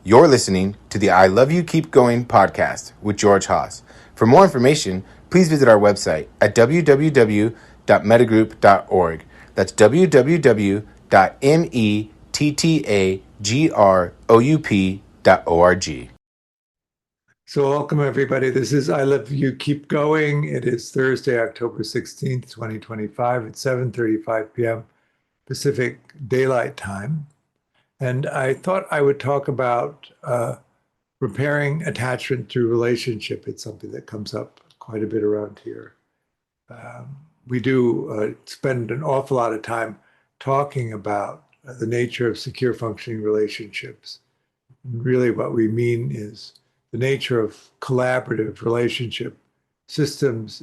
You're listening to the I Love You Keep Going podcast with George Haas. For more information, please visit our website at www.mettagroup.org. That's www.mettagroup.org. So welcome everybody. This is I Love You Keep Going. It is Thursday, October 16th, 2025 at 7:35 p.m. Pacific Daylight Time. And I thought I would talk about repairing attachment through relationship. It's something that comes up quite a bit around here. We do spend an awful lot of time talking about the nature of secure functioning relationships. Really what we mean is the nature of collaborative relationship systems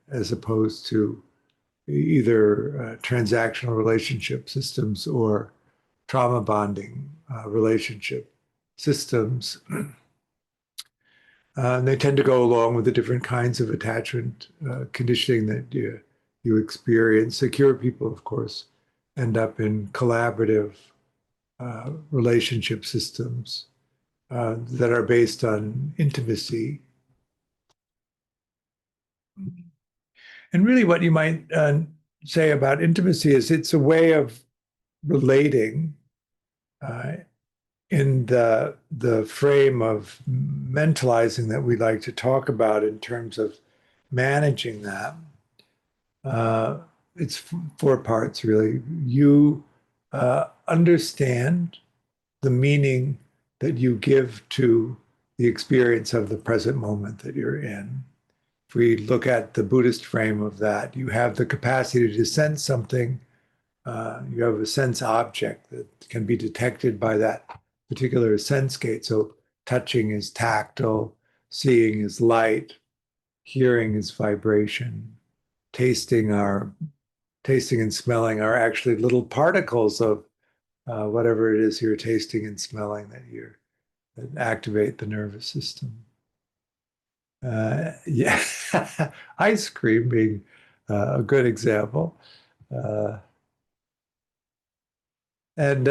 as opposed to either transactional relationship systems or trauma bonding relationship systems. And they tend to go along with the different kinds of attachment conditioning that you experience. Secure people, of course, end up in collaborative relationship systems that are based on intimacy. And really, what you might say about intimacy is it's a way of relating in the frame of mentalizing that we like to talk about in terms of managing that. It's four parts, really. You understand the meaning that you give to the experience of the present moment that you're in. If we look at the Buddhist frame of that, you have the capacity to sense something. You have a sense object that can be detected by that particular sense gate. So touching is tactile, seeing is light, hearing is vibration, tasting and smelling are actually little particles of whatever it is you're tasting and smelling that activate the nervous system. Yeah, ice cream being a good example. Uh, and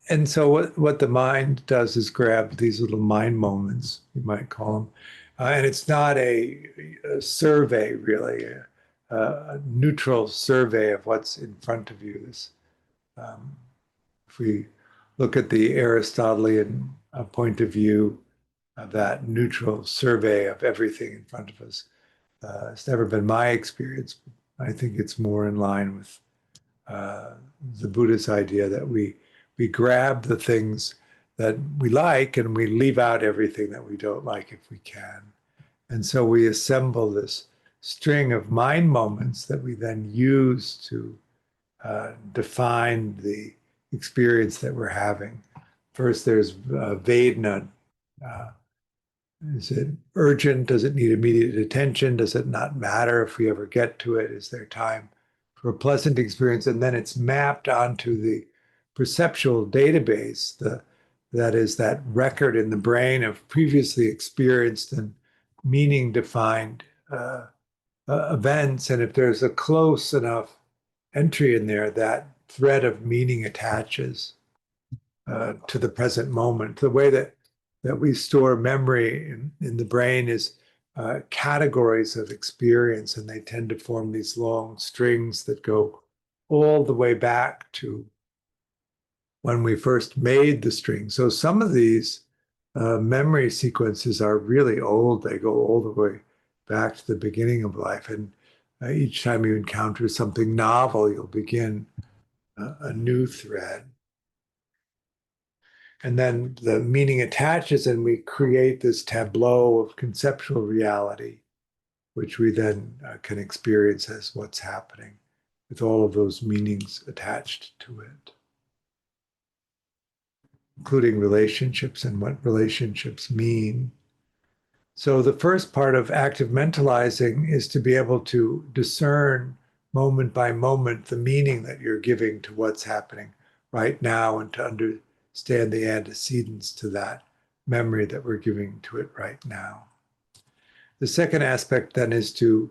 and so what the mind does is grab these little mind moments, you might call them, and it's not a survey really, a neutral survey of what's in front of you. Um, if we look at the Aristotelian point of view of that neutral survey of everything in front of us, it's never been my experience. I think it's more in line with uh, the Buddhist idea that we grab the things that we like and we leave out everything that we don't like if we can. And so we assemble this string of mind moments that we then use to define the experience that we're having. First, there's Vedana. Uh, is it urgent? Does it need immediate attention? Does it not matter if we ever get to it? Is there time for a pleasant experience? And then it's mapped onto the perceptual database, that is that record in the brain of previously experienced and meaning defined events. And if there's a close enough entry in there, that thread of meaning attaches to the present moment. The way that we store memory in the brain is categories of experience, and they tend to form these long strings that go all the way back to when we first made the string. So some of these memory sequences are really old. They go all the way back to the beginning of life. And each time you encounter something novel, you'll begin a new thread. And then the meaning attaches, and we create this tableau of conceptual reality, which we then can experience as what's happening with all of those meanings attached to it, including relationships and what relationships mean. So the first part of active mentalizing is to be able to discern moment by moment the meaning that you're giving to what's happening right now, and to understand the antecedents to that memory that we're giving to it right now. The second aspect then is to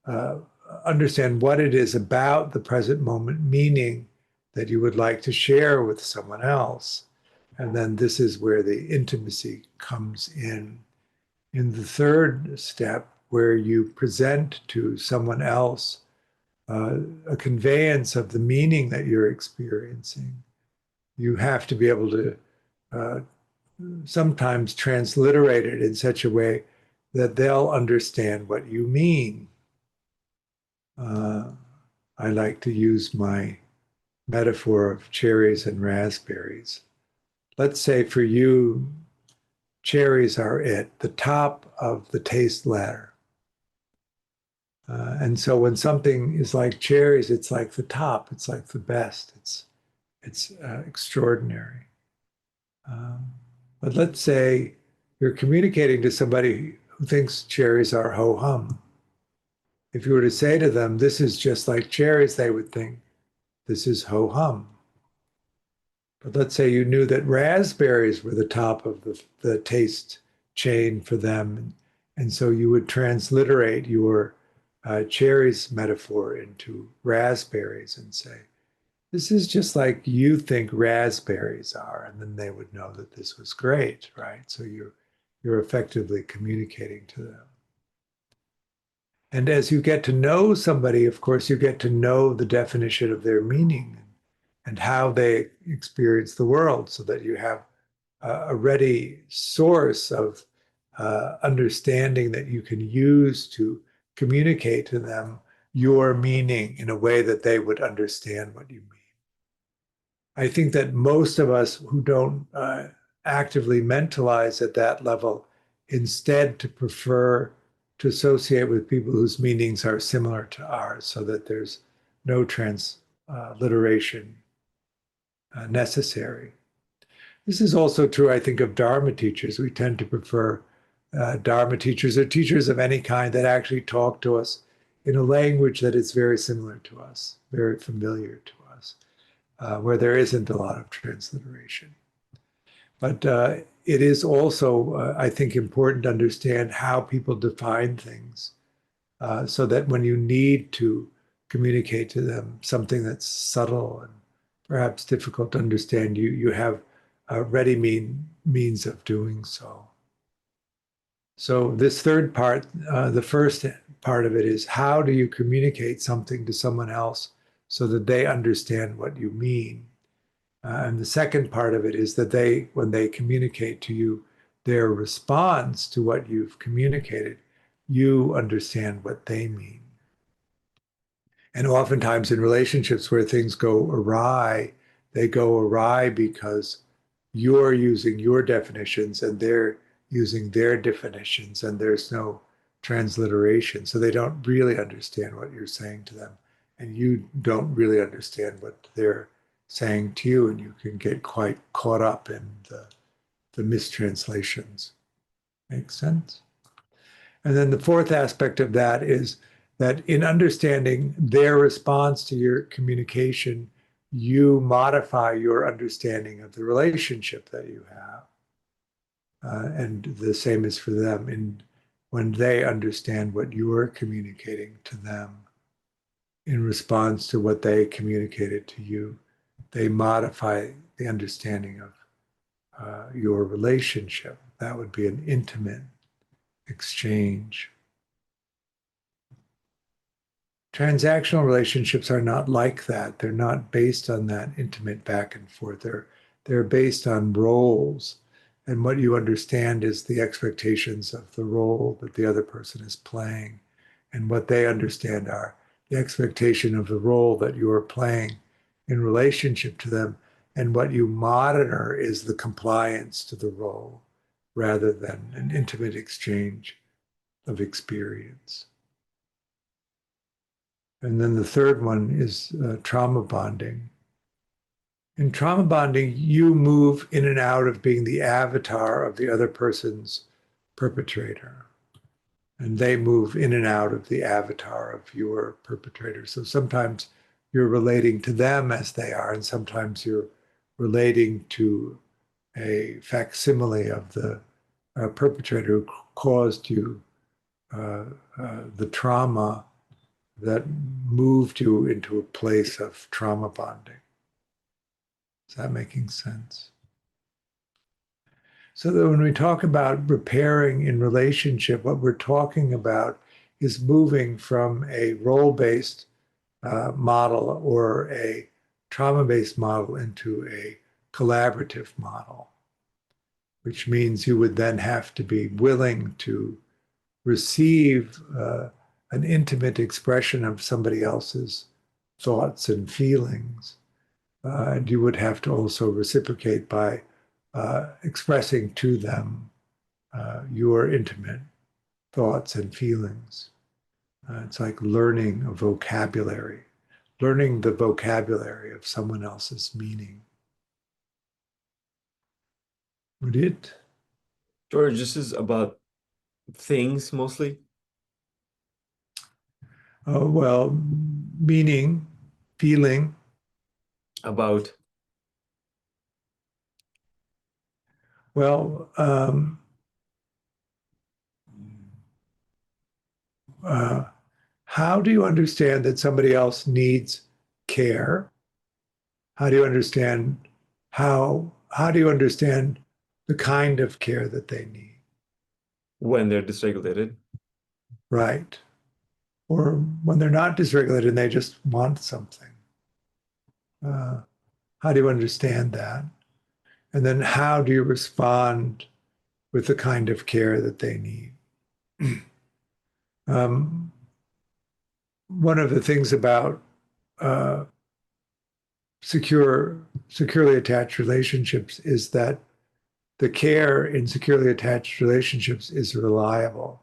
uh, understand what it is about the present moment meaning that you would like to share with someone else. And then this is where the intimacy comes in. In the third step, where you present to someone else a conveyance of the meaning that you're experiencing, you have to be able to uh, sometimes transliterate it in such a way that they'll understand what you mean. Uh, I like to use my metaphor of cherries and raspberries. Let's say for you, cherries are at the top of the taste ladder. And so when something is like cherries, it's like the top, it's like the best, it's extraordinary. Um, but let's say you're communicating to somebody who thinks cherries are ho hum. If you were to say to them, this is just like cherries, they would think this is ho hum. But let's say you knew that raspberries were the top of the taste chain for them. And so you would transliterate your cherries metaphor into raspberries and say, this is just like you think raspberries are. And then they would know that this was great, right? So you're effectively communicating to them. And as you get to know somebody, of course, you get to know the definition of their meaning and how they experience the world so that you have a ready source of understanding that you can use to communicate to them your meaning in a way that they would understand what you mean. I think that most of us who don't actively mentalize at that level instead to prefer to associate with people whose meanings are similar to ours so that there's no transliteration necessary. This is also true, I think, of Dharma teachers. We tend to prefer Dharma teachers or teachers of any kind that actually talk to us in a language that is very similar to us, very familiar to us, where there isn't a lot of transliteration. But it is also, I think, important to understand how people define things so that when you need to communicate to them something that's subtle and perhaps difficult to understand, you have ready means of doing so. So this third part, the first part of it is how do you communicate something to someone else so that they understand what you mean? And the second part of it is that when they communicate to you their response to what you've communicated, you understand what they mean. And oftentimes in relationships where things go awry, they go awry because you're using your definitions and they're using their definitions, and there's no transliteration. So they don't really understand what you're saying to them, and you don't really understand what they're saying to you, and you can get quite caught up in the mistranslations. Make sense? And then the fourth aspect of that is that in understanding their response to your communication, you modify your understanding of the relationship that you have. And the same is for them when they understand what you're communicating to them in response to what they communicated to you. They modify the understanding of your relationship. That would be an intimate exchange. Transactional relationships are not like that. They're not based on that intimate back and forth. They're based on roles. And what you understand is the expectations of the role that the other person is playing. And what they understand are the expectation of the role that you are playing in relationship to them. And what you monitor is the compliance to the role rather than an intimate exchange of experience. And then the third one is trauma bonding. In trauma bonding, you move in and out of being the avatar of the other person's perpetrator. And they move in and out of the avatar of your perpetrator. So sometimes you're relating to them as they are, and sometimes you're relating to a facsimile of the perpetrator who caused you the trauma that moved you into a place of trauma bonding. Is that making sense? So that when we talk about repairing in relationship, what we're talking about is moving from a role-based model or a trauma-based model into a collaborative model, which means you would then have to be willing to receive an intimate expression of somebody else's thoughts and feelings. And you would have to also reciprocate by expressing to them your intimate thoughts and feelings. It's like learning a vocabulary, learning the vocabulary of someone else's meaning. Would it? George, this is about things mostly. Well, meaning, feeling. About Well, how do you understand that somebody else needs care? How do you understand how do you understand the kind of care that they need? when they're dysregulated. Right. Or when they're not dysregulated and they just want something. How do you understand that? And then how do you respond with the kind of care that they need? One of the things about uh, securely attached relationships is that the care in securely attached relationships is reliable.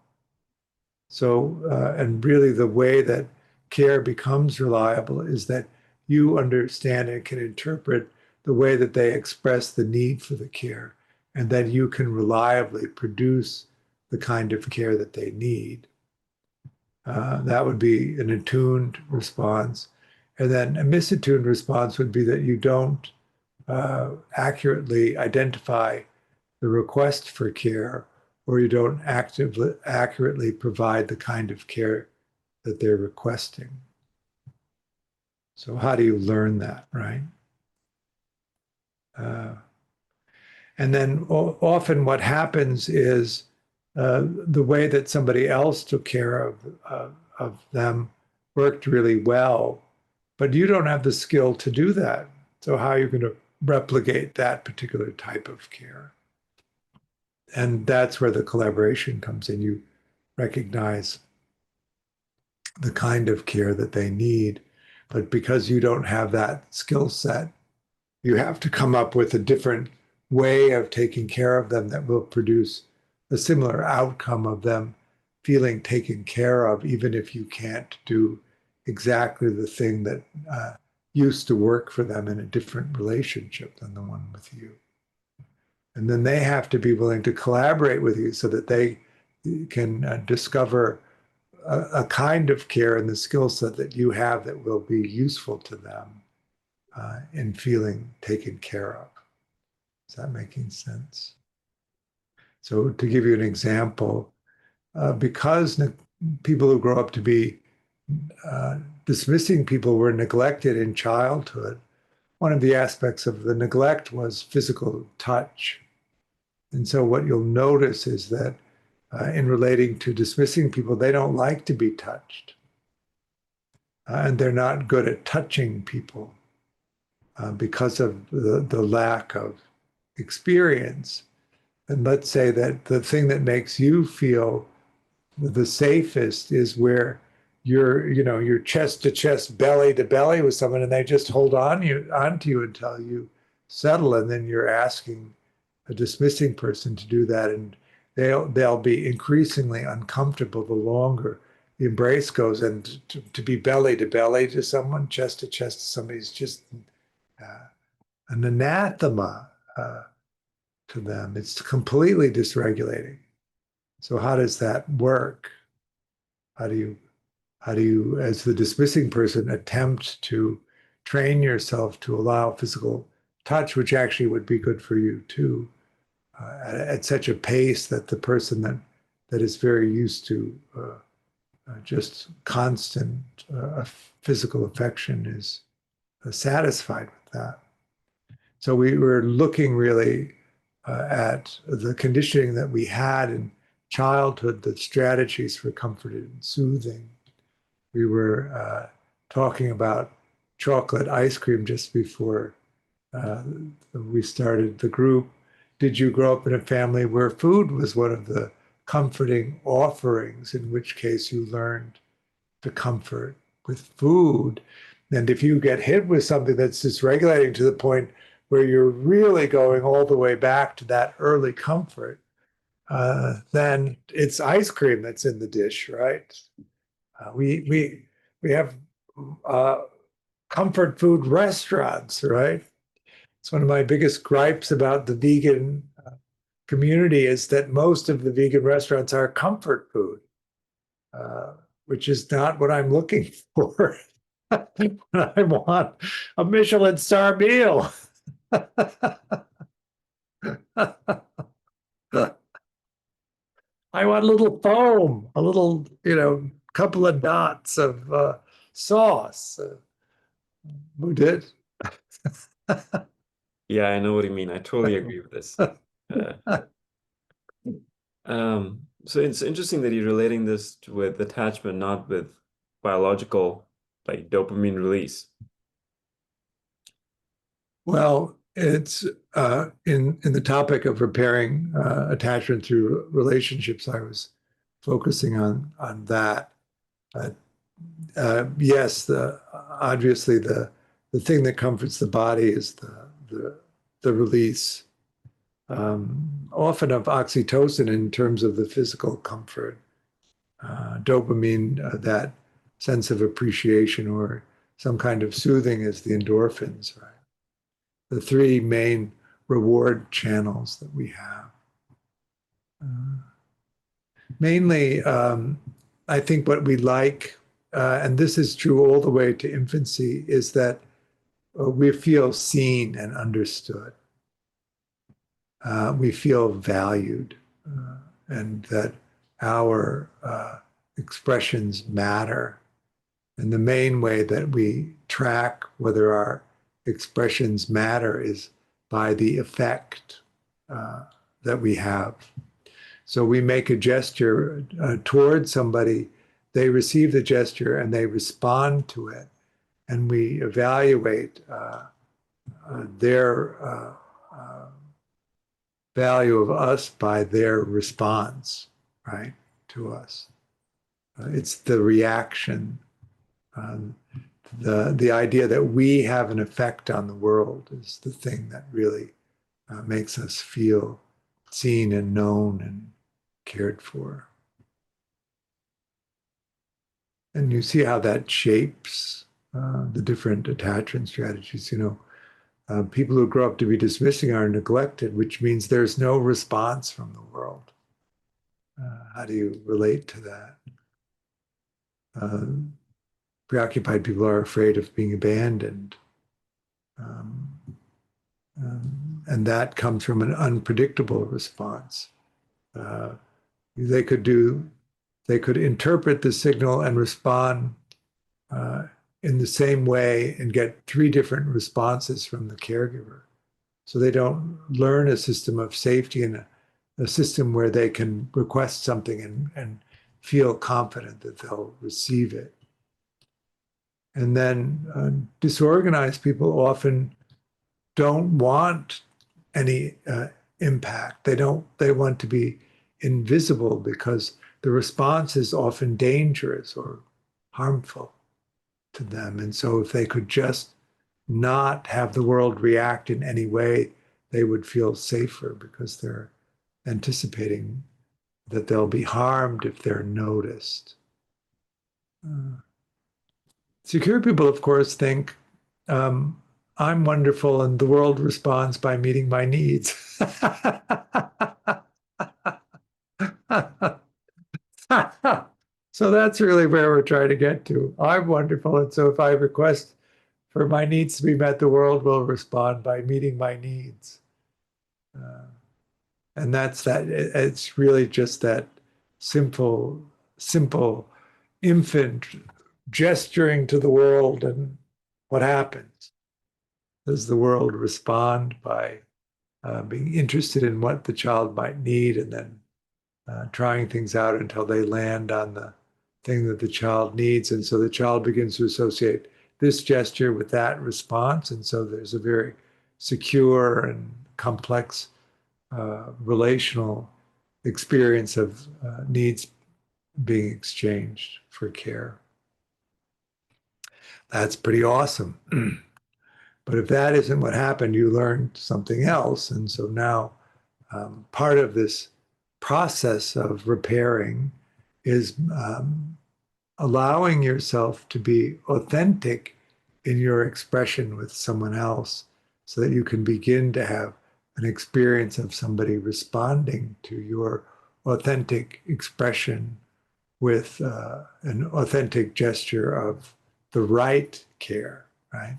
So, and really the way that care becomes reliable is that you understand and can interpret the way that they express the need for the care, and that you can reliably produce the kind of care that they need. That would be an attuned response. And then a misattuned response would be that you don't accurately identify the request for care, or you don't accurately provide the kind of care that they're requesting. So how do you learn that, right? And then often what happens is the way that somebody else took care of them worked really well, but you don't have the skill to do that. So how are you going to replicate that particular type of care? And that's where the collaboration comes in. You recognize the kind of care that they need, but because you don't have that skill set, you have to come up with a different way of taking care of them that will produce a similar outcome of them feeling taken care of, even if you can't do exactly the thing that used to work for them in a different relationship than the one with you. And then they have to be willing to collaborate with you so that they can discover a kind of care and the skill set that you have that will be useful to them in feeling taken care of. Is that making sense? So to give you an example, because people who grow up to be dismissing people were neglected in childhood, one of the aspects of the neglect was physical touch. And so what you'll notice is that in relating to dismissing people, they don't like to be touched. And they're not good at touching people because of the lack of experience. And let's say that the thing that makes you feel the safest is where you're chest to chest, belly to belly with someone, and they just hold onto you until you settle, and then you're asking a dismissing person to do that, and they'll be increasingly uncomfortable the longer the embrace goes. And to be belly to belly to someone, chest to chest to somebody is just an anathema to them. It's completely dysregulating. So how does that work? How do you, as the dismissing person, attempt to train yourself to allow physical touch, which actually would be good for you too, at such a pace that the person that is very used to just constant physical affection is satisfied with that. So we were looking really at the conditioning that we had in childhood, the strategies for comfort and soothing. We were talking about chocolate ice cream just before we started the group. Did you grow up in a family where food was one of the comforting offerings, in which case you learned to comfort with food? And if you get hit with something that's dysregulating to the point where you're really going all the way back to that early comfort, then it's ice cream that's in the dish, right? We have uh, comfort food restaurants, right? It's one of my biggest gripes about the vegan community is that most of the vegan restaurants are comfort food, uh, which is not what I'm looking for. I want a Michelin star meal. I want a little foam, a little, couple of dots of sauce. Who did? Yeah, I know what you mean. I totally agree with this. Uh, so it's interesting that you're relating this with attachment, not with biological, like dopamine release. Well, it's in the topic of repairing attachment through relationships. I was focusing on that. Uh, yes, obviously the thing that comforts the body is the release, often of oxytocin in terms of the physical comfort, dopamine, that sense of appreciation or some kind of soothing is the endorphins, right? The three main reward channels that we have. Mainly, I think what we like, and this is true all the way to infancy, is that we feel seen and understood. We feel valued, and that our expressions matter. And the main way that we track whether our expressions matter is by the effect that we have. So we make a gesture toward somebody, they receive the gesture and they respond to it. And we evaluate their value of us by their response, right, to us. It's the reaction. The idea that we have an effect on the world is the thing that really makes us feel seen and known and cared for. And you see how that shapes the different attachment strategies. People who grow up to be dismissing are neglected, which means there's no response from the world. How do you relate to that? Preoccupied people are afraid of being abandoned. And that comes from an unpredictable response. They could interpret the signal and respond in the same way and get three different responses from the caregiver. So they don't learn a system of safety and a system where they can request something and feel confident that they'll receive it. And then disorganized people often don't want any impact. They want to be invisible because the response is often dangerous or harmful to them. And so if they could just not have the world react in any way, they would feel safer because they're anticipating that they'll be harmed if they're noticed. Secure people, of course, think I'm wonderful and the world responds by meeting my needs. So that's really where we're trying to get to. I'm wonderful. And so if I request for my needs to be met, the world will respond by meeting my needs. And that's that. It's really just that simple infant gesturing to the world. And what happens? Does the world respond by being interested in what the child might need, and then trying things out until they land on the thing that the child needs. And so the child begins to associate this gesture with that response. And so there's a very secure and complex relational experience of needs being exchanged for care. That's pretty awesome. But if that isn't what happened, you learned something else. And so now part of this process of repairing is allowing yourself to be authentic in your expression with someone else so that you can begin to have an experience of somebody responding to your authentic expression with an authentic gesture of the right care, right?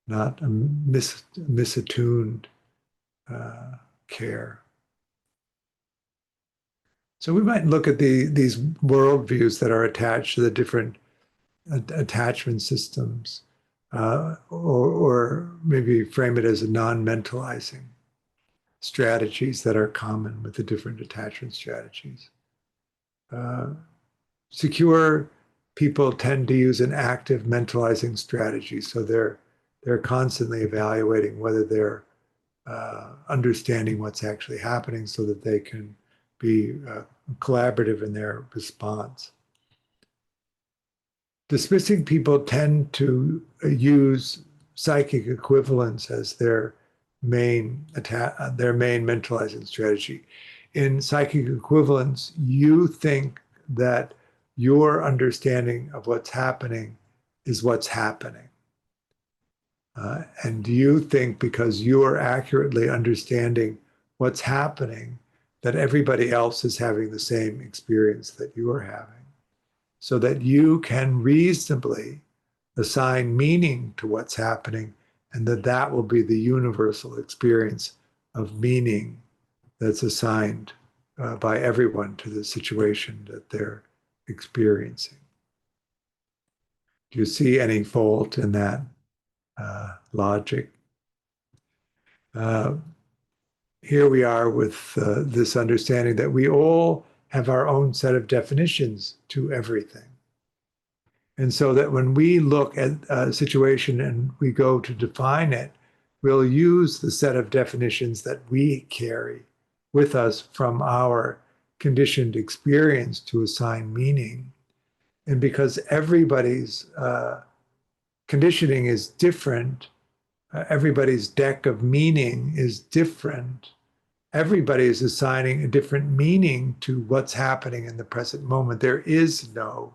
Not a misattuned care. So we might look at these worldviews that are attached to the different attachment systems, or maybe frame it as a non-mentalizing strategies that are common with the different attachment strategies. Secure people tend to use an active mentalizing strategy, so they're constantly evaluating whether they're understanding what's actually happening so that they can be collaborative in their response. Dismissing people tend to use psychic equivalence as their main mentalizing strategy. In psychic equivalence, you think that your understanding of what's happening is what's happening. And you think because you're accurately understanding what's happening, that everybody else is having the same experience that you're having, so that you can reasonably assign meaning to what's happening, and that will be the universal experience of meaning that's assigned by everyone to the situation that they're experiencing. Do you see any fault in that logic? Here we are with this understanding that we all have our own set of definitions to everything. And so that when we look at a situation and we go to define it, we'll use the set of definitions that we carry with us from our conditioned experience to assign meaning. And because everybody's conditioning is different, everybody's deck of meaning is different, everybody is assigning a different meaning to what's happening in the present moment. There is no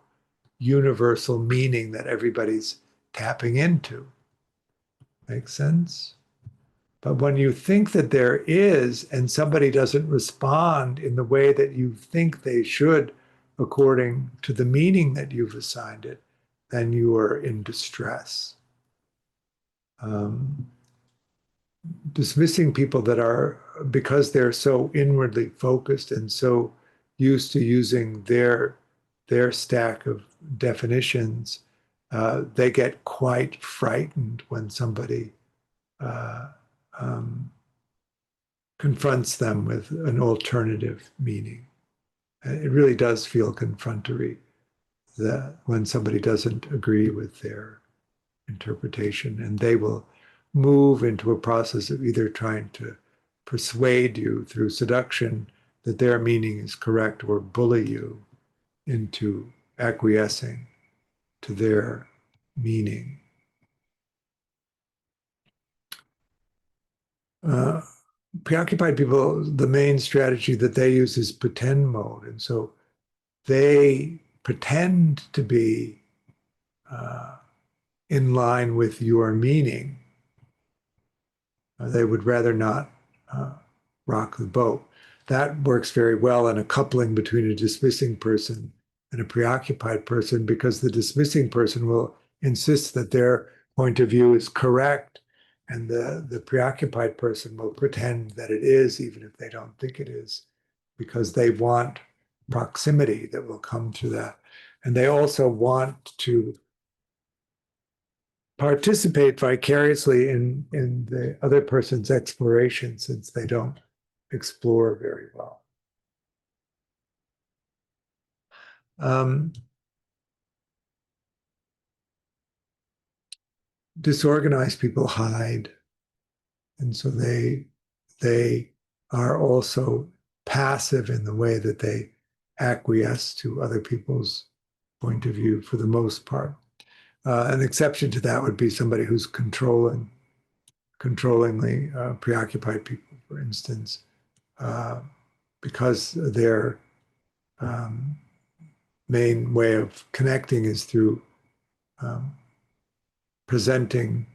universal meaning that everybody's tapping into. Make sense? But when you think that there is, and somebody doesn't respond in the way that you think they should, according to the meaning that you've assigned it, then you are in distress. Dismissing people that are, because they're so inwardly focused and so used to using their stack of definitions, they get quite frightened when somebody confronts them with an alternative meaning. It really does feel confrontatory that when somebody doesn't agree with their interpretation, and they will move into a process of either trying to persuade you through seduction that their meaning is correct, or bully you into acquiescing to their meaning. Preoccupied people, the main strategy that they use is pretend mode. And so they pretend to be in line with your meaning. They would rather not rock the boat. That works very well in a coupling between a dismissing person and a preoccupied person, because the dismissing person will insist that their point of view is correct, and the preoccupied person will pretend that it is, even if they don't think it is, because they want proximity that will come to that. And they also want to participate vicariously in the other person's exploration, since they don't explore very well. Disorganized people hide, and so they are also passive in the way that they acquiesce to other people's point of view for the most part. An exception to that would be somebody who's controllingly preoccupied people, for instance, because their main way of connecting is through presenting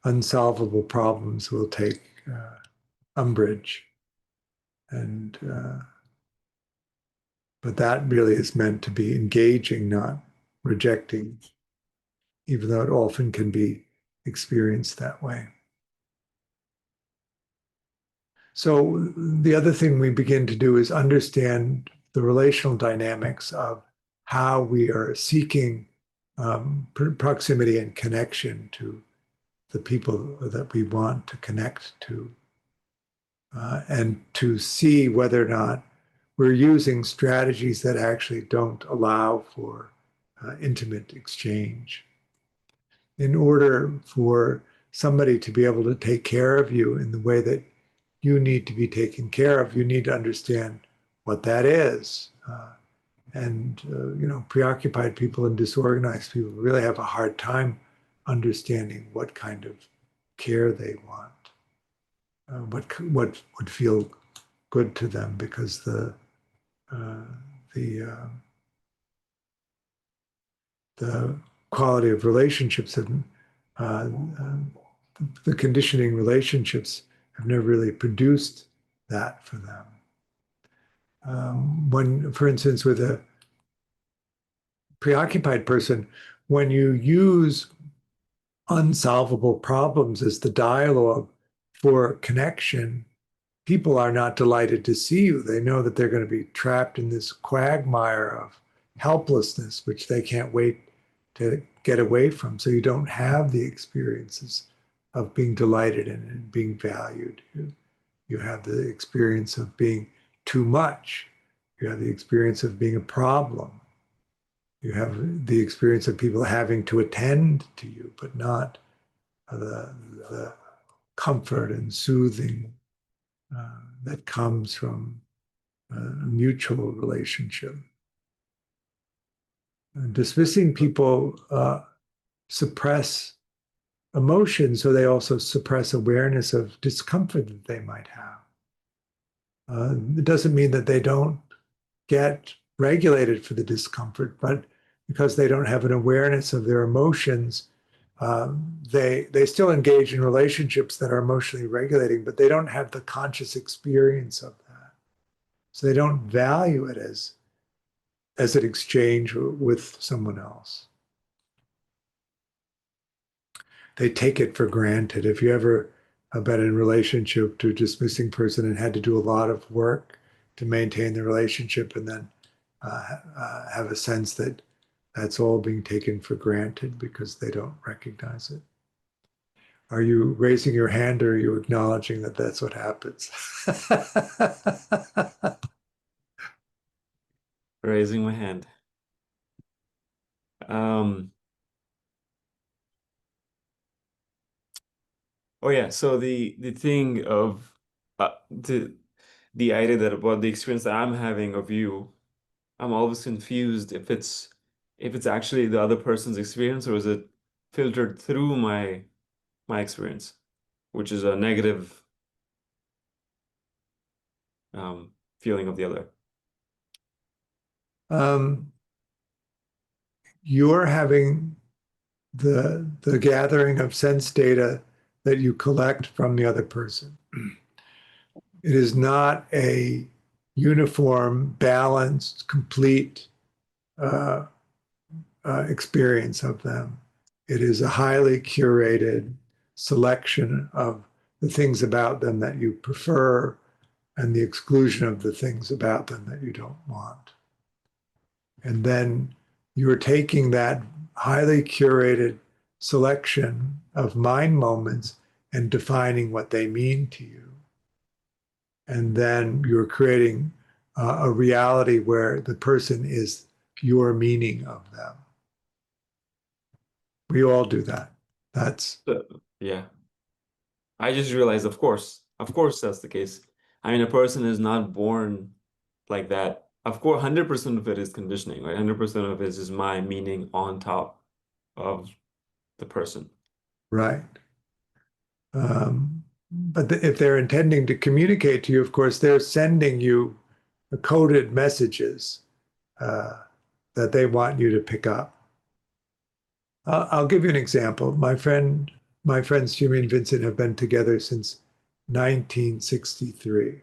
unsolvable problems will take umbrage. And but that really is meant to be engaging, not rejecting, even though it often can be experienced that way. So the other thing we begin to do is understand the relational dynamics of how we are seeking proximity and connection to the people that we want to connect to, and to see whether or not we're using strategies that actually don't allow for intimate exchange. In order for somebody to be able to take care of you in the way that you need to be taken care of, you need to understand what that is. Preoccupied people and disorganized people really have a hard time understanding what kind of care they want, what would feel good to them, because the quality of relationships have the conditioning relationships have never really produced that for them. When, for instance, with a preoccupied person, when you use unsolvable problems as the dialogue for connection, people are not delighted to see you. They know that they're going to be trapped in this quagmire of helplessness, which they can't wait to get away from. So you don't have the experiences of being delighted in and being valued. You have the experience of being too much. You have the experience of being a problem. You have the experience of people having to attend to you, but not the comfort and soothing that comes from a mutual relationship. Dismissing people suppress emotion, so they also suppress awareness of discomfort that they might have. It doesn't mean that they don't get regulated for the discomfort, but because they don't have an awareness of their emotions, they still engage in relationships that are emotionally regulating, but they don't have the conscious experience of that. So they don't value it as an exchange with someone else. They take it for granted. If you ever have been in a relationship to a dismissing person and had to do a lot of work to maintain the relationship, and then have a sense that that's all being taken for granted because they don't recognize it. Are you raising your hand, or are you acknowledging that that's what happens? Raising my hand. Oh yeah, so the thing of the idea that about the experience that I'm having of you, I'm always confused if it's actually the other person's experience, or is it filtered through my experience, which is a negative feeling of the other. You're having the gathering of sense data that you collect from the other person. It is not a uniform, balanced, complete experience of them. It is a highly curated selection of the things about them that you prefer, and the exclusion of the things about them that you don't want. And then you're taking that highly curated selection of mind moments and defining what they mean to you. And then you're creating a reality where the person is your meaning of them. We all do that. That's Yeah. I just realized, of course that's the case. I mean, a person is not born like that. Of course, 100% of it is conditioning, right? 100% of it is my meaning on top of the person. right. But if they're intending to communicate to you, of course, they're sending you coded messages uh, that they want you to pick up. I'll give you an example. My friends Jimmy and Vincent have been together since 1963.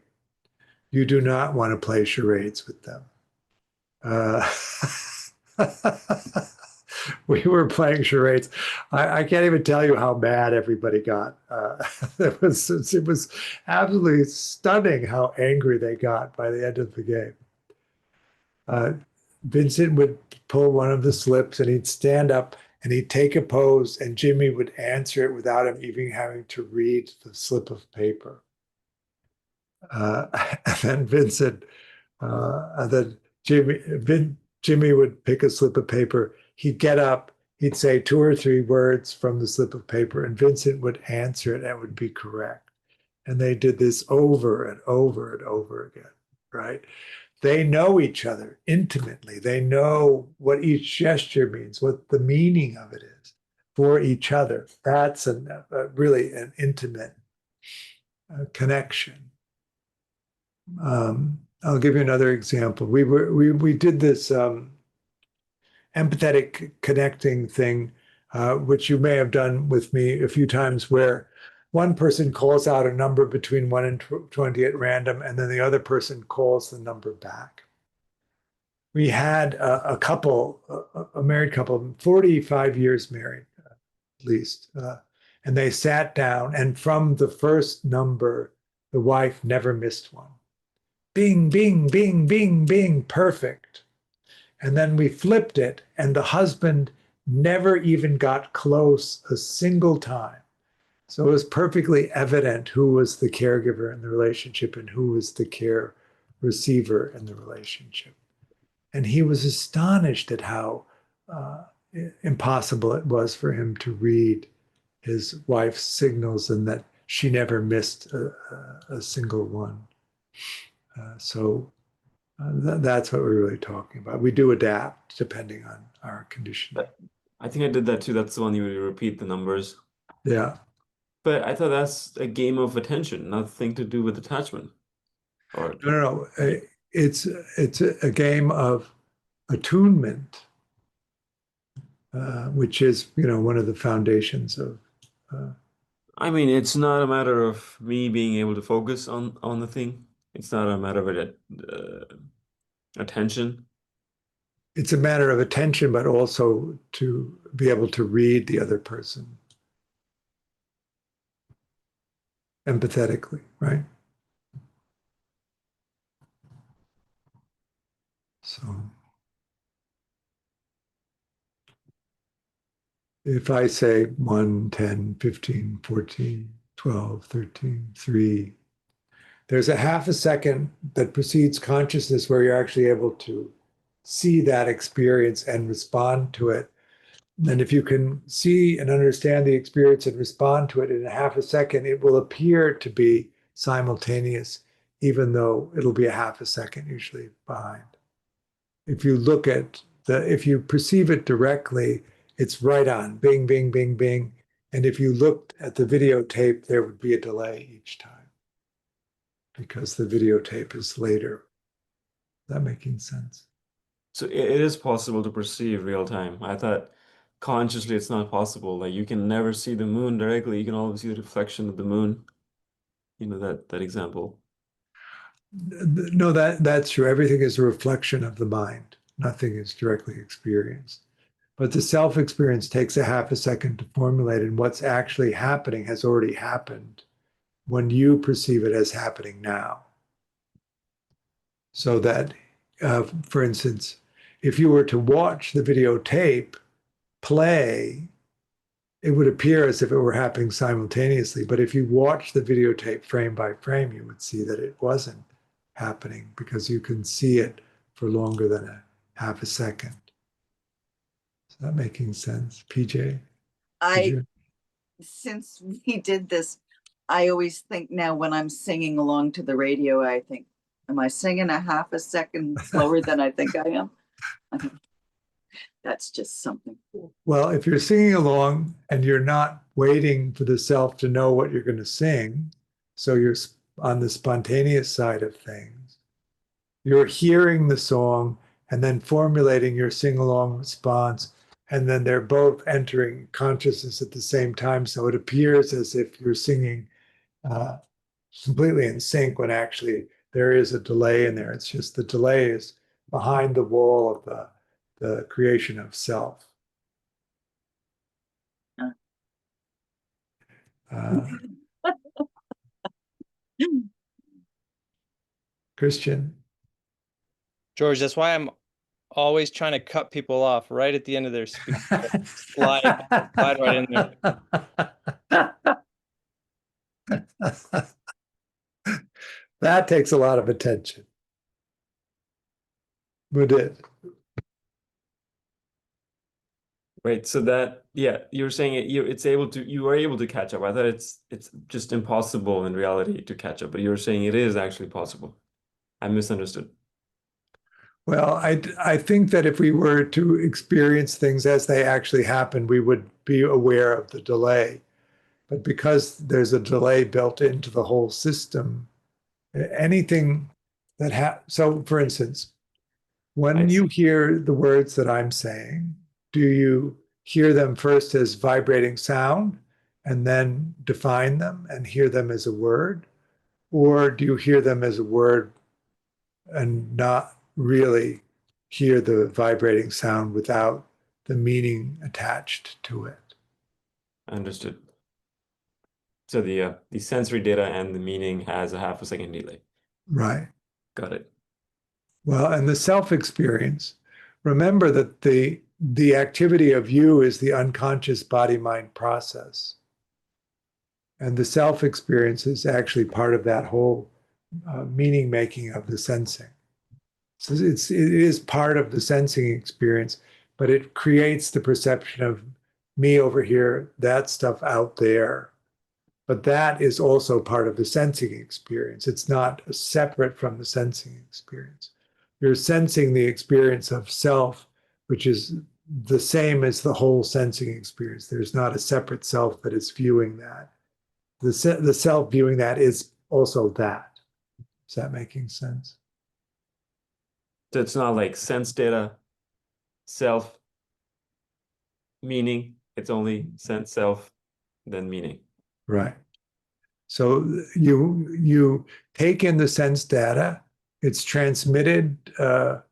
You do not want to play charades with them. Uh, we were playing charades. I can't even tell you how mad everybody got. It was absolutely stunning how angry they got by the end of the game. Uh, Vincent would pull one of the slips and he'd stand up and he'd take a pose, and Jimmy would answer it without him even having to read the slip of paper. And then Vincent, and then Jimmy would pick a slip of paper. He'd get up, he'd say two or three words from the slip of paper, and Vincent would answer it and it would be correct. And they did this over and over and over again, right? They know each other intimately. They know what each gesture means, what the meaning of it is for each other. That's really an intimate connection. I'll give you another example. We did this empathetic connecting thing, which you may have done with me a few times, where one person calls out a number between 1 and 20 at random, and then the other person calls the number back. We had a couple, a married couple, 45 years married, at least. And they sat down, and from the first number, the wife never missed one. Bing, bing, bing, bing, bing, perfect. And then we flipped it, and the husband never even got close a single time. So it was perfectly evident who was the caregiver in the relationship and who was the care receiver in the relationship. And he was astonished at how impossible it was for him to read his wife's signals and that she never missed a single one. That's what we're really talking about. We do adapt depending on our conditioning. I think I did that too. That's the one you would repeat the numbers. Yeah. But I thought that's a game of attention, nothing to do with attachment. Or No. It's a game of attunement, which is one of the foundations of. I mean, it's not a matter of me being able to focus on the thing. It's not a matter of it, attention. It's a matter of attention, but also to be able to read the other person empathetically, right? So if I say 1, 10, 15, 14, 12, 13, 3, there's a half a second that precedes consciousness where you're actually able to see that experience and respond to it. And if you can see and understand the experience and respond to it in a half a second, it will appear to be simultaneous, even though it'll be a half a second usually behind. If you perceive it directly, it's right on, bing, bing, bing, bing. And if you looked at the videotape, there would be a delay each time because the videotape is later. Is that making sense? So it is possible to perceive real time. I thought consciously it's not possible. Like you can never see the moon directly. You can always see the reflection of the moon. You know that example. No, that's true. Everything is a reflection of the mind. Nothing is directly experienced. But the self experience takes a half a second to formulate, and what's actually happening has already happened when you perceive it as happening now. So that, for instance, if you were to watch the videotape play it would appear as if it were happening simultaneously. But if you watch the videotape frame by frame, you would see that it wasn't happening because you can see it for longer than a half a second. Is that making sense, PJ? Since we did this, I always think now when I'm singing along to the radio, I think, am I singing a half a second slower than I think I am? That's just something. Well, if you're singing along and you're not waiting for the self to know what you're going to sing, so you're on the spontaneous side of things, you're hearing the song and then formulating your sing-along response, and then they're both entering consciousness at the same time. So it appears as if you're singing completely in sync when actually there is a delay in there. It's just the delay is behind the wall of the creation of self. Christian. George, that's why I'm always trying to cut people off right at the end of their speech. slide right in there. That takes a lot of attention. But it. Right. So that, yeah, you're saying you are able to catch up. I thought it's just impossible in reality to catch up, but you're saying it is actually possible. I misunderstood. Well, I think that if we were to experience things as they actually happen, we would be aware of the delay. But because there's a delay built into the whole system, anything so for instance, when you hear the words that I'm saying, do you hear them first as vibrating sound and then define them and hear them as a word? Or do you hear them as a word and not really hear the vibrating sound without the meaning attached to it? Understood. So the sensory data and the meaning has a half a second delay. Right. Got it. Well, and the self-experience, remember that the activity of you is the unconscious body-mind process. And the self-experience is actually part of that whole meaning making of the sensing. So it is part of the sensing experience, but it creates the perception of me over here, that stuff out there. But that is also part of the sensing experience. It's not separate from the sensing experience. You're sensing the experience of self, which is the same as the whole sensing experience. There's not a separate self that is viewing that. The self viewing that is also that. Is that making sense? So it's not like sense data, self, meaning. It's only sense, self, then meaning. Right. So you take in the sense data, it's transmitted. The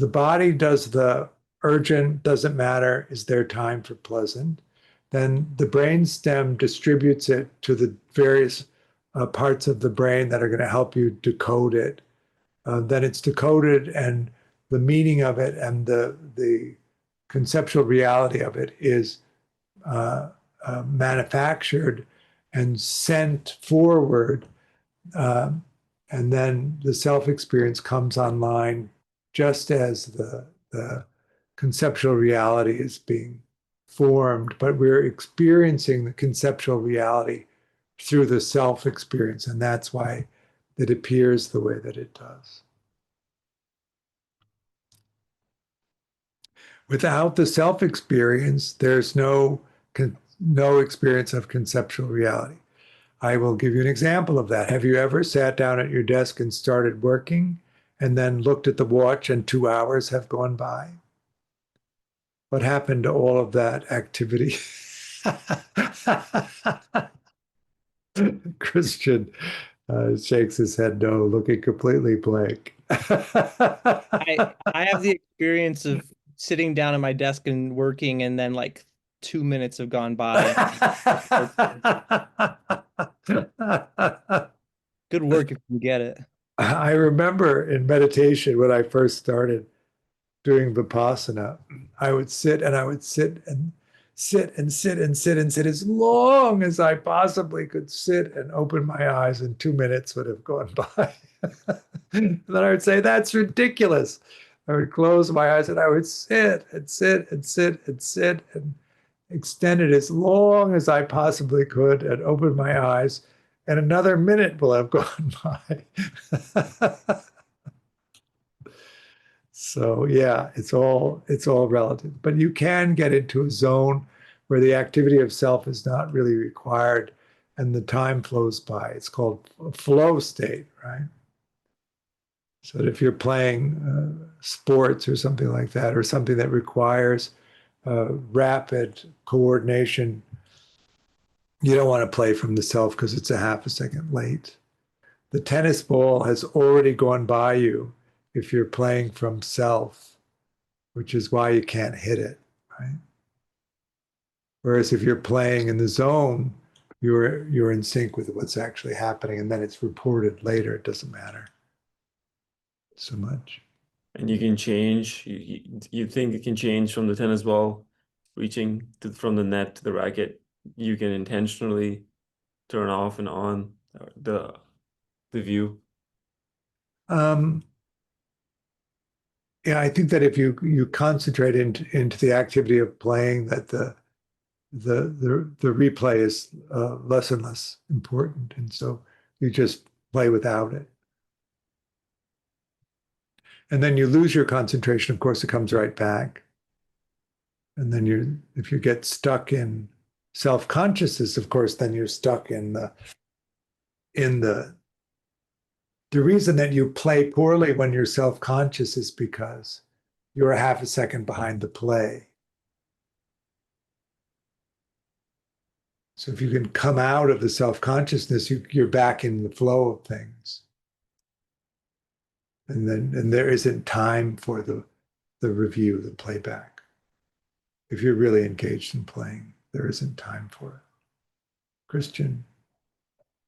body does the urgent, doesn't matter, is there time for pleasant. Then the brain stem distributes it to the various parts of the brain that are going to help you decode it. Then it's decoded, and the meaning of it and the conceptual reality of it is manufactured and sent forward. And then the self-experience comes online just as the conceptual reality is being formed, but we're experiencing the conceptual reality through the self-experience, and that's why it appears the way that it does. Without the self-experience, there's no experience of conceptual reality. I will give you an example of that. Have you ever sat down at your desk and started working and then looked at the watch and 2 hours have gone by? What happened to all of that activity? Christian shakes his head no, looking completely blank. I have the experience of sitting down at my desk and working, and then like 2 minutes have gone by. Good work if you get it. I remember in meditation when I first started doing Vipassana, I would sit and sit and sit and sit and sit as long as I possibly could sit and open my eyes, and 2 minutes would have gone by. And then I would say, that's ridiculous. I would close my eyes and I would sit and sit and sit and sit and extend it as long as I possibly could and open my eyes, and another minute will have gone by. So yeah, it's all relative. But you can get into a zone where the activity of self is not really required and the time flows by. It's called a flow state, right? So that if you're playing sports or something like that, or something that requires rapid coordination, you don't want to play from the self because it's a half a second late. The tennis ball has already gone by you if you're playing from self, which is why you can't hit it, right? Whereas if you're playing in the zone, you're in sync with what's actually happening, and then it's reported later. It doesn't matter so much. And you can change. You think it can change from the tennis ball reaching from the net to the racket. You can intentionally turn off and on the view. Yeah, I think that if you concentrate into the activity of playing, that the replay is less and less important, and so you just play without it. And then you lose your concentration, of course, it comes right back. And then if you get stuck in self-consciousness, of course, then you're stuck in the reason that you play poorly when you're self-conscious is because you're a half a second behind the play. So if you can come out of the self-consciousness, you're back in the flow of things. And there isn't time for the review, the playback. If you're really engaged in playing, there isn't time for it. Christian?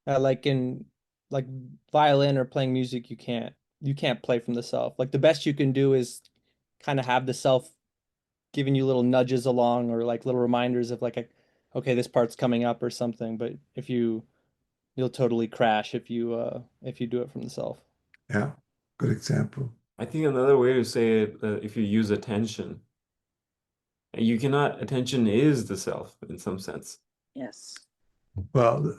Like in like violin or playing music, you can't play from the self. Like the best you can do is kind of have the self giving you little nudges along, or like little reminders of like, okay, this part's coming up or something. But you'll totally crash if you do it from the self. Yeah, good example. I think another way to say it, if you use attention, attention is the self in some sense. Yes. Well,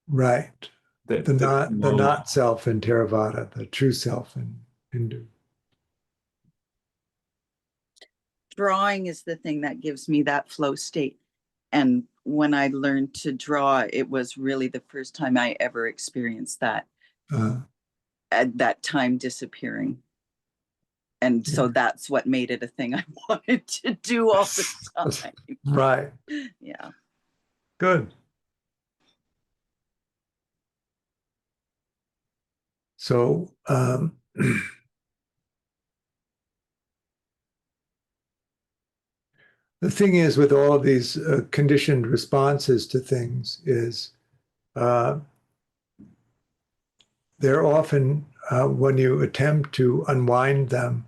right. The not self in Theravada, the true self in Hindu. Drawing is the thing that gives me that flow state. And when I learned to draw, it was really the first time I ever experienced that, at that time disappearing. And so that's what made it a thing I wanted to do all the time. Right. Yeah. Good. So the thing is with all of these conditioned responses to things is they're often, when you attempt to unwind them,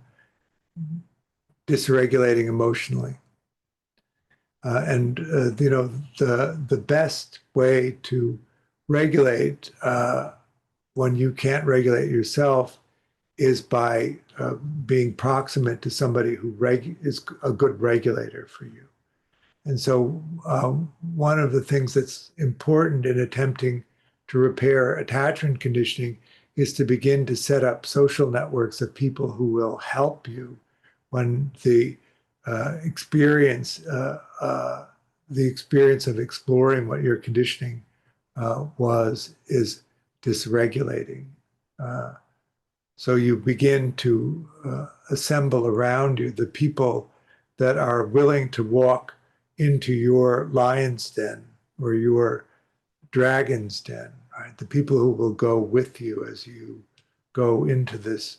dysregulating emotionally. And the best way to regulate when you can't regulate yourself is by being proximate to somebody who is a good regulator for you. And so one of the things that's important in attempting to repair attachment conditioning is to begin to set up social networks of people who will help you when the experience of exploring what your conditioning is dysregulating. So you begin to assemble around you the people that are willing to walk into your lion's den or your dragon's den, right? The people who will go with you as you go into this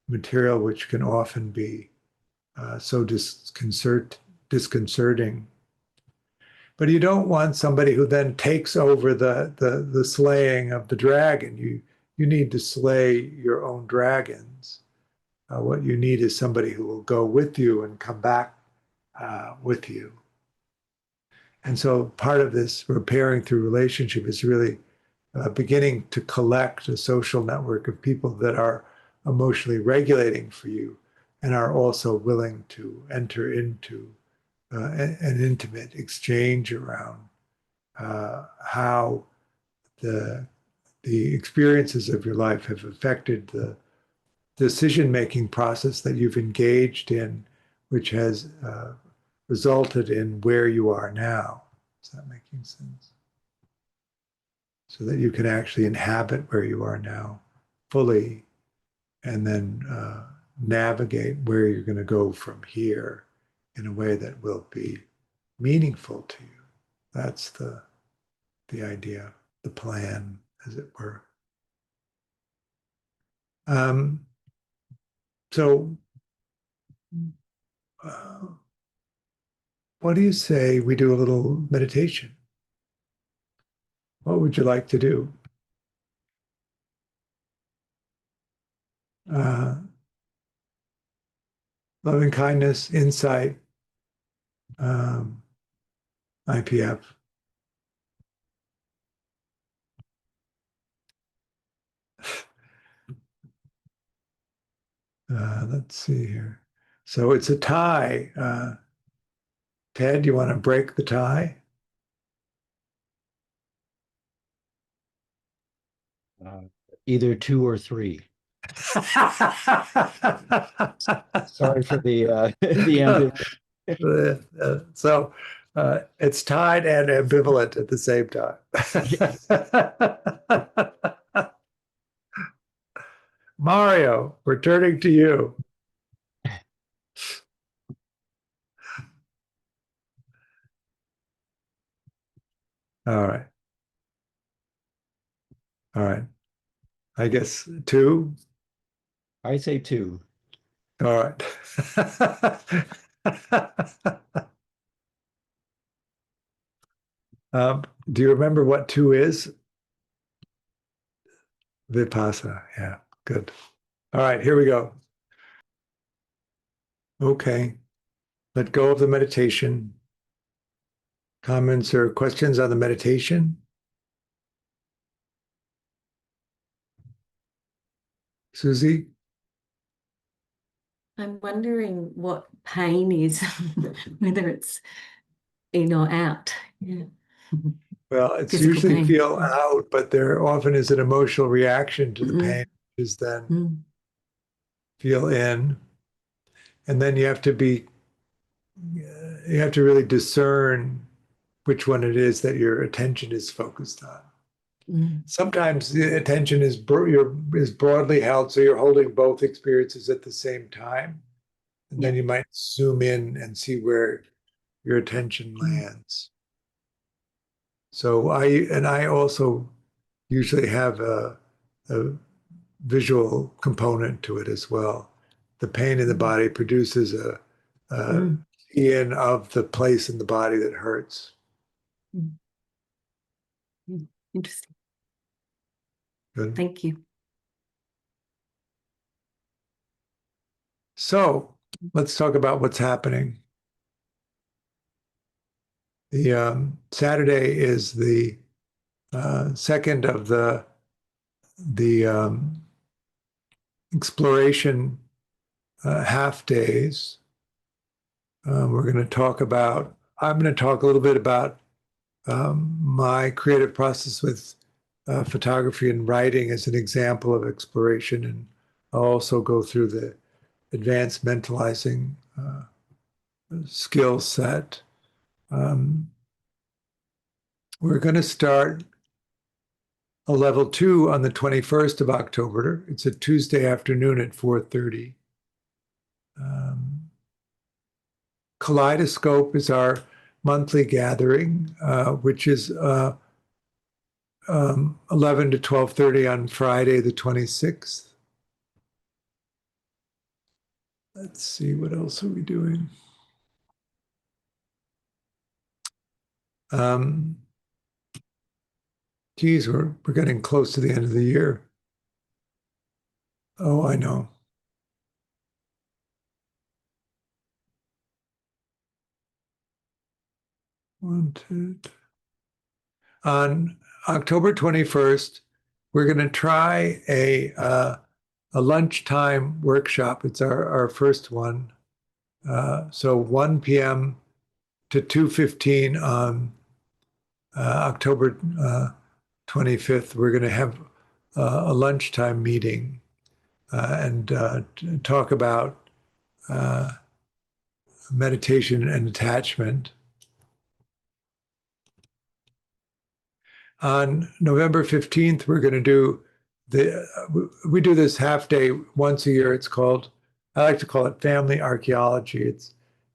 material, which can often be so disconcerting. But you don't want somebody who then takes over the slaying of the dragon. You need to slay your own dragons. What you need is somebody who will go with you and come back with you. And so part of this repairing through relationship is really beginning to collect a social network of people that are emotionally regulating for you and are also willing to enter into an intimate exchange around how the experiences of your life have affected the decision-making process that you've engaged in, which has resulted in where you are now. Is that making sense? So that you can actually inhabit where you are now fully and then navigate where you're going to go from here in a way that will be meaningful to you. That's the idea, the plan, as it were. So what do you say we do a little meditation? What would you like to do? Loving kindness, insight, IPF. Let's see here. So it's a tie. Ted, you want to break the tie? Either 2 or 3. Sorry for the the ambivalence. So it's tied and ambivalent at the same time. Mario, we're turning to you. All right. All right. I guess 2. I say 2. All right. Do you remember what 2 is? Vipassana. Yeah, good. All right, here we go. Okay. Let go of the meditation. Comments or questions on the meditation? Susie? I'm wondering what pain is, whether it's in or out. Yeah. Well, it's Physical usually pain. feel out, but there often is an emotional reaction to the pain, which is then feel in. And then you have to really discern which one it is that your attention is focused on. Sometimes the attention is broadly held, so you're holding both experiences at the same time. And then you might zoom in and see where your attention lands. So I also usually have a visual component to it as well. The pain in the body produces a in of the place in the body that hurts. Interesting. Good. Thank you. So let's talk about what's happening. The Saturday is the second of the exploration half days. We're going to talk about, I'm going to talk a little bit about my creative process with photography and writing as an example of exploration. And I'll also go through the advanced mentalizing skill set. We're going to start a level 2 on the 21st of October. It's a Tuesday afternoon at 4:30. Kaleidoscope is our monthly gathering, which is 11 to 12:30 on Friday, the 26th. Let's see, what else are we doing? Geez, we're getting close to the end of the year. Oh, I know. One On October 21st, we're going to try a lunchtime workshop. It's our first one. So 1 p.m. to 2:15 on October 25th. We're going to have a lunchtime meeting and talk about meditation and attachment. On November 15th, we're going to do we do this half day once a year. It's called, I like to call it family archaeology.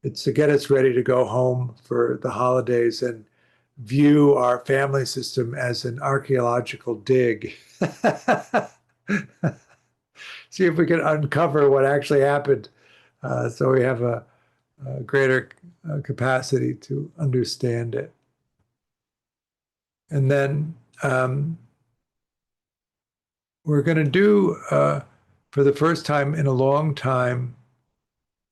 It's to get us ready to go home for the holidays and view our family system as an archaeological dig. See if we can uncover what actually happened, so we have a greater capacity to understand it. And then we're going to do, for the first time in a long time,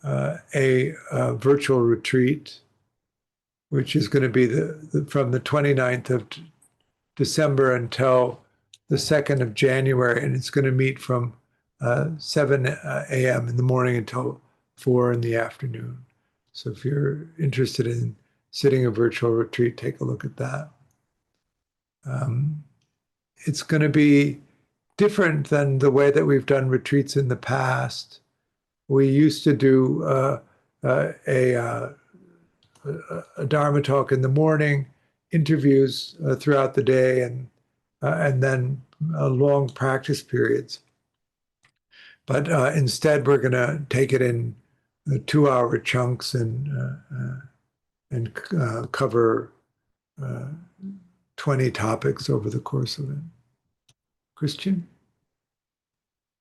a virtual retreat, which is going to be from the 29th of December until the 2nd of January. And it's going to meet from 7 a.m. in the morning until 4 in the afternoon. So if you're interested in sitting a virtual retreat, take a look at that. It's going to be different than the way that we've done retreats in the past. We used to do a Dharma talk in the morning, interviews throughout the day, and then long practice periods. But instead, we're going to take it in 2-hour chunks and cover 20 topics over the course of it. Christian?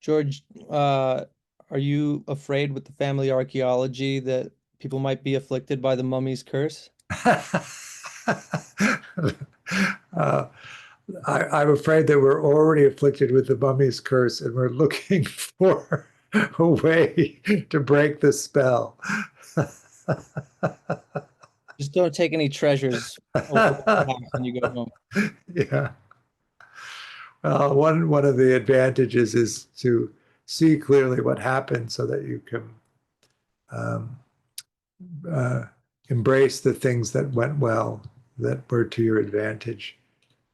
George, are you afraid with the family archaeology that people might be afflicted by the mummy's curse? I'm afraid that we're already afflicted with the mummy's curse, and we're looking for a way to break the spell. Just don't take any treasures over the house when you go home. Yeah. Well, one of the advantages is to see clearly what happened so that you can embrace the things that went well, that were to your advantage,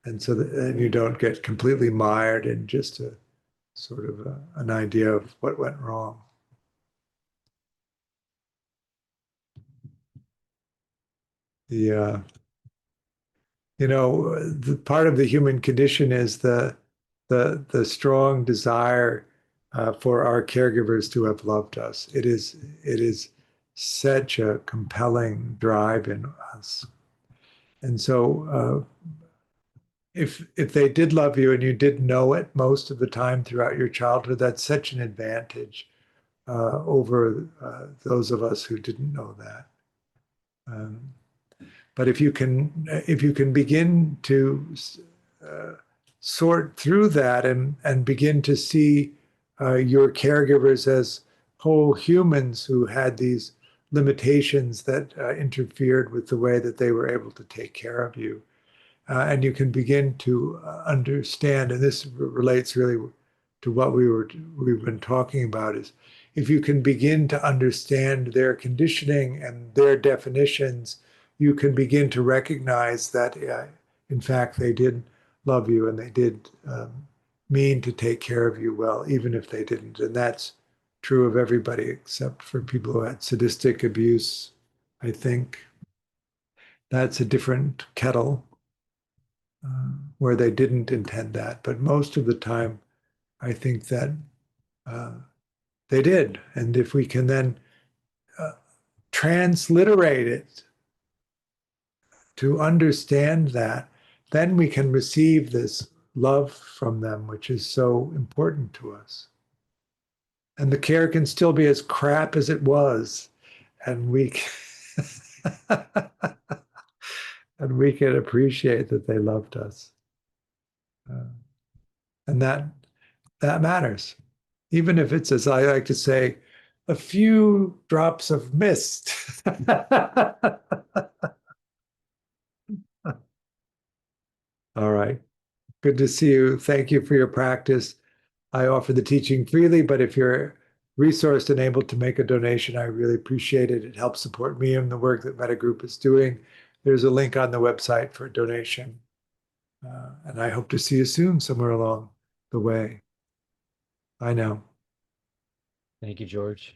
and so that you don't get completely mired in just a sort of an idea of what went wrong. The the part of the human condition is the strong desire for our caregivers to have loved us. It is such a compelling drive in us, and so if they did love you and you didn't know it most of the time throughout your childhood, that's such an advantage over those of us who didn't know that. But if you can begin to sort through that and begin to see your caregivers as whole humans who had these limitations that interfered with the way that they were able to take care of you, and you can begin to understand, and this relates really to what we've been talking about, is if you can begin to understand their conditioning and their definitions, you can begin to recognize that, in fact, they did love you and they did mean to take care of you well, even if they didn't. And that's true of everybody except for people who had sadistic abuse, I think. That's a different kettle where they didn't intend that. But most of the time, I think that they did. And if we can then transliterate it to understand that, then we can receive this love from them, which is so important to us. And the care can still be as crap as it was, and we and we can appreciate that they loved us, and that matters, even if it's, as I like to say, a few drops of mist. All right. Good to see you. Thank you for your practice. I offer the teaching freely, but if you're resourced and able to make a donation, I really appreciate it. It helps support me and the work that Mettagroup is doing. There's a link on the website for a donation. And I hope to see you soon somewhere along the way. I know. Thank you, George.